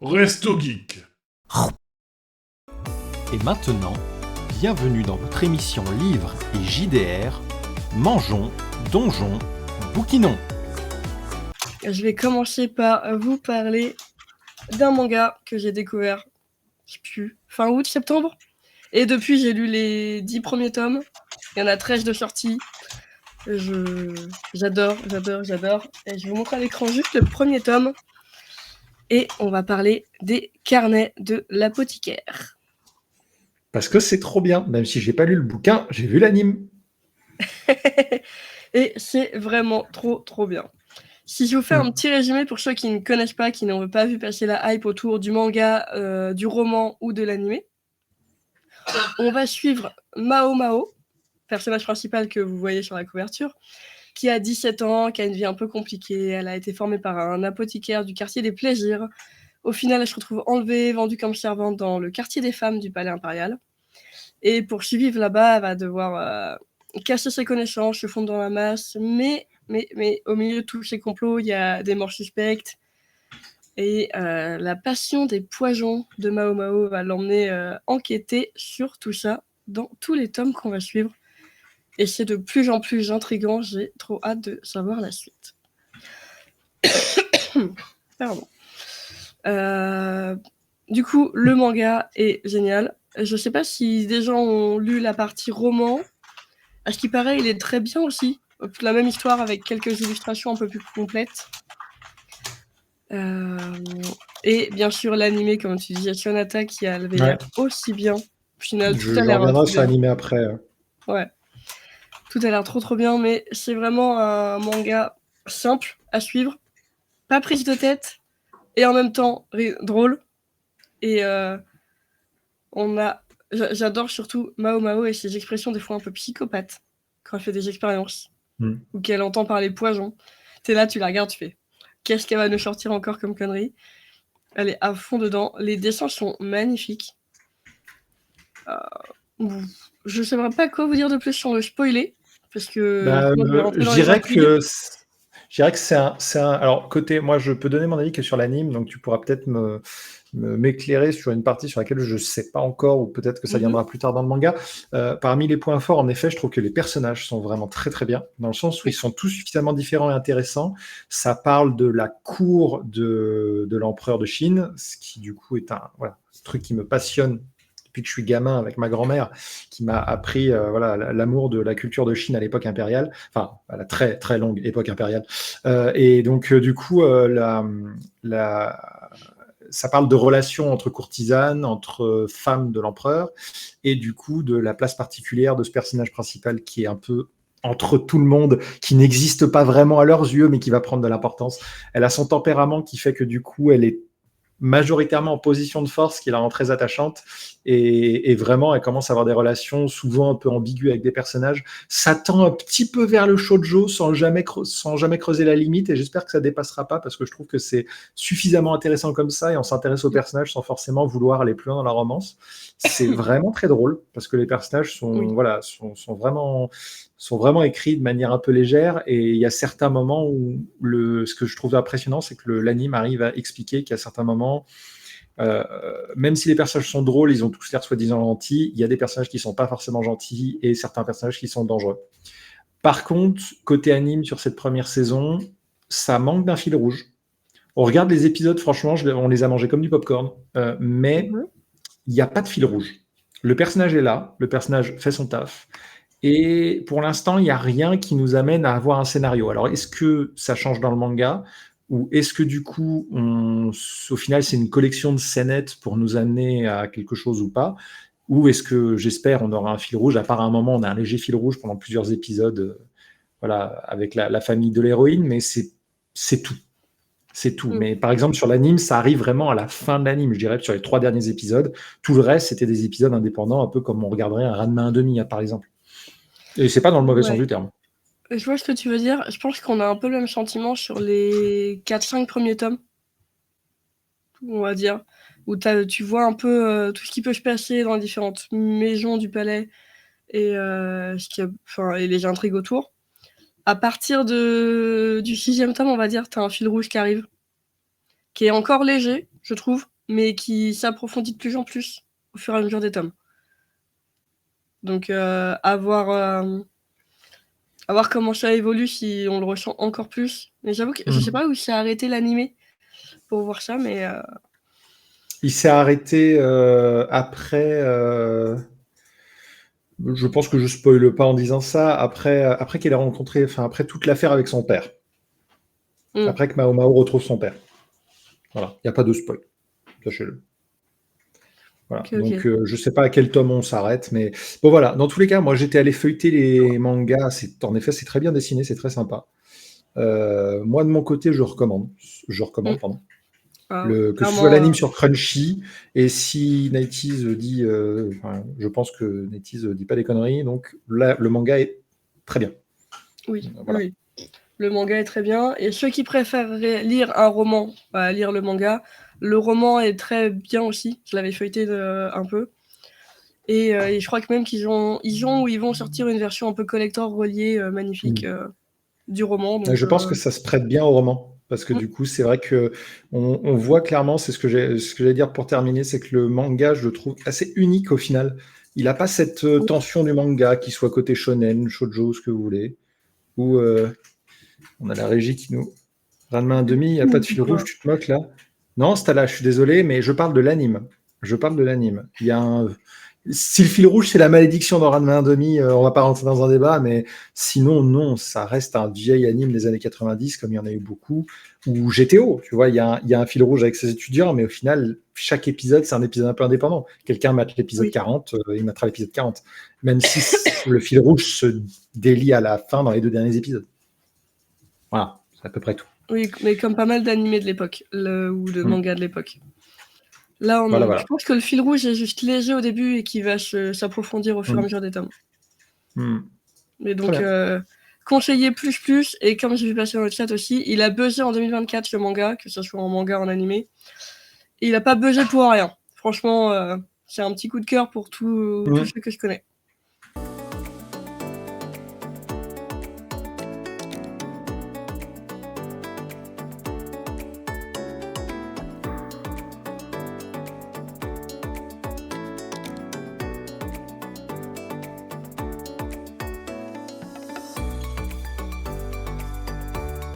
Resto Geek. Et maintenant, bienvenue dans votre émission Livres et JDR. Mangeons, donjons, bouquinons. Je vais commencer par vous parler d'un manga que j'ai découvert, je sais plus, fin août, septembre. Et depuis, j'ai lu les 10 premiers tomes. Il y en a 13 de sortie. J'adore. Et je vais vous montrer à l'écran juste le premier tome. Et on va parler des carnets de l'apothicaire. Parce que c'est trop bien. Même si j'ai pas lu le bouquin, j'ai vu l'anime. Et c'est vraiment trop bien. Si je vous fais un petit résumé pour ceux qui ne connaissent pas, qui n'ont pas vu passer la hype autour du manga, du roman ou de l'animé, on va suivre Mao, personnage principal que vous voyez sur la couverture, qui a 17 ans, qui a une vie un peu compliquée. Elle a été formée par un apothicaire du quartier des plaisirs. Au final, elle se retrouve enlevée, vendue comme servante dans le quartier des femmes du palais impérial. Et pour survivre là-bas, elle va devoir casser ses connaissances, se fondre dans la masse, mais au milieu de tous ces complots, il y a des morts suspectes. Et la passion des poisons de Mao va l'emmener enquêter sur tout ça dans tous les tomes qu'on va suivre. Et c'est de plus en plus intriguant, j'ai trop hâte de savoir la suite. Pardon. Du coup, le manga est génial. Je sais pas si des gens ont lu la partie roman. À ce qui paraît, il est très bien aussi. La même histoire avec quelques illustrations un peu plus complètes. Et bien sûr, l'animé, comme tu disais, Sonata, qui avait l'air aussi bien. Au final, tout a l'air reviendrai sur l'animé après. Ouais. Tout a l'air trop bien, mais c'est vraiment un manga simple à suivre, pas prise de tête, et en même temps drôle. Et j'adore surtout Mao et ses expressions des fois un peu psychopathes quand elle fait des expériences ou qu'elle entend parler poison. T'es là, tu la regardes, tu fais qu'est-ce qu'elle va nous sortir encore comme connerie. Elle est à fond dedans. Les dessins sont magnifiques. Je ne saurais pas quoi vous dire de plus sans le spoiler. Parce que je dirais que c'est un. Alors, côté, moi, je peux donner mon avis que sur l'anime, donc tu pourras peut-être m'éclairer sur une partie sur laquelle je ne sais pas encore, ou peut-être que ça viendra plus tard dans le manga. Parmi les points forts, en effet, je trouve que les personnages sont vraiment très très bien, dans le sens où ils sont tous suffisamment différents et intéressants. Ça parle de la cour de l'empereur de Chine, ce qui du coup est un truc qui me passionne depuis que je suis gamin avec ma grand-mère, qui m'a appris l'amour de la culture de Chine à l'époque impériale, enfin à la très très longue époque impériale. Et donc du coup, ça parle de relations entre courtisanes, entre femmes de l'empereur, et du coup de la place particulière de ce personnage principal qui est un peu entre tout le monde, qui n'existe pas vraiment à leurs yeux, mais qui va prendre de l'importance. Elle a son tempérament qui fait que du coup, elle est majoritairement en position de force, qui la rend très attachante, et vraiment elle commence à avoir des relations souvent un peu ambiguës avec des personnages. Ça tend un petit peu vers le shoujo sans jamais creuser la limite, et j'espère que ça dépassera pas, parce que je trouve que c'est suffisamment intéressant comme ça, et on s'intéresse aux personnages sans forcément vouloir aller plus loin dans la romance. C'est vraiment très drôle, parce que les personnages sont vraiment écrits de manière un peu légère, et il y a certains moments où ce que je trouve impressionnant, c'est que l'anime arrive à expliquer qu'à certains moments, même si les personnages sont drôles, ils ont tous l'air soi-disant gentils, il y a des personnages qui sont pas forcément gentils et certains personnages qui sont dangereux. Par contre, côté anime sur cette première saison, ça manque d'un fil rouge. On regarde les épisodes, franchement, on les a mangés comme du popcorn, mais il n'y a pas de fil rouge. Le personnage est là, le personnage fait son taf, et pour l'instant, il n'y a rien qui nous amène à avoir un scénario. Alors, est-ce que ça change dans le manga, ou est-ce que du coup, au final, c'est une collection de scénettes pour nous amener à quelque chose ou pas? Ou est-ce que, j'espère, on aura un fil rouge? À part un moment, on a un léger fil rouge pendant plusieurs épisodes, avec la famille de l'héroïne, mais c'est tout. C'est tout. Mais par exemple, sur l'anime, ça arrive vraiment à la fin de l'anime, je dirais, sur les 3 derniers épisodes. Tout le reste, c'était des épisodes indépendants, un peu comme on regarderait un Ranma 1/2, par exemple. Et c'est pas dans le mauvais sens du terme. Je vois ce que tu veux dire. Je pense qu'on a un peu le même sentiment sur les 4-5 premiers tomes, on va dire, où tu vois un peu tout ce qui peut se passer dans les différentes maisons du palais et les intrigues autour. À partir du 6e tome, on va dire, t'as un fil rouge qui arrive, qui est encore léger, je trouve, mais qui s'approfondit de plus en plus au fur et à mesure des tomes. Donc, à voir comment ça évolue, si on le ressent encore plus. Mais j'avoue que je sais pas où s'est arrêté l'animé pour voir ça, mais Il s'est arrêté après. Je pense que je spoile pas en disant ça. Après qu'elle ait rencontré, enfin après toute l'affaire avec son père. Après que Mao Mao retrouve son père. Voilà, il n'y a pas de spoil. Sachez-le. Voilà. Ok. Donc, je sais pas à quel tome on s'arrête, mais bon, voilà. Dans tous les cas, moi, j'étais allé feuilleter les mangas. En effet, c'est très bien dessiné, c'est très sympa. Moi, de mon côté, je recommande. Pardon. Que ce soit l'anime sur Crunchy, et si NetEase dit, je pense que NetEase dit pas des conneries, donc là, le manga est très bien. Oui, Voilà. oui. Le manga est très bien, et ceux qui préfèrent lire un roman, lire le manga, le roman est très bien aussi. Je l'avais feuilleté un peu, et je crois que même qu'ils vont sortir une version un peu collector reliée, magnifique, du roman. Donc, je pense que ça se prête bien au roman. Parce que du coup, c'est vrai que on voit clairement, c'est ce que j'allais dire pour terminer, c'est que le manga, je le trouve assez unique au final. Il n'a pas cette tension du manga, qui soit côté shonen, shoujo, ce que vous voulez. Ou on a la régie qui nous... Ranma 1,5, il n'y a pas de fil rouge, tu te moques là? Non, Stala, je suis désolé, mais je parle de l'anime. Il y a si le fil rouge, c'est la malédiction dans Ranma 1,5, on va pas rentrer dans un débat, mais sinon, non, ça reste un vieil anime des années 90, comme il y en a eu beaucoup. Ou GTO, tu vois, il y a un fil rouge avec ses étudiants, mais au final, chaque épisode, c'est un épisode un peu indépendant. Quelqu'un mate l'épisode 40, il matera l'épisode 40. Même si le fil rouge se délie à la fin dans les 2 derniers épisodes. Voilà, c'est à peu près tout. Oui, mais comme pas mal d'animés de l'époque, ou de mangas de l'époque. Là, voilà. Je pense que le fil rouge est juste léger au début et qui va s'approfondir au fur et à mesure des tomes. Mais donc, conseiller plus, et comme j'ai vu passer dans le chat aussi, il a buzzé en 2024 le manga, que ce soit en manga ou en animé. Et il a pas buzzé pour rien. Franchement, c'est un petit coup de cœur pour tous ceux que je connais.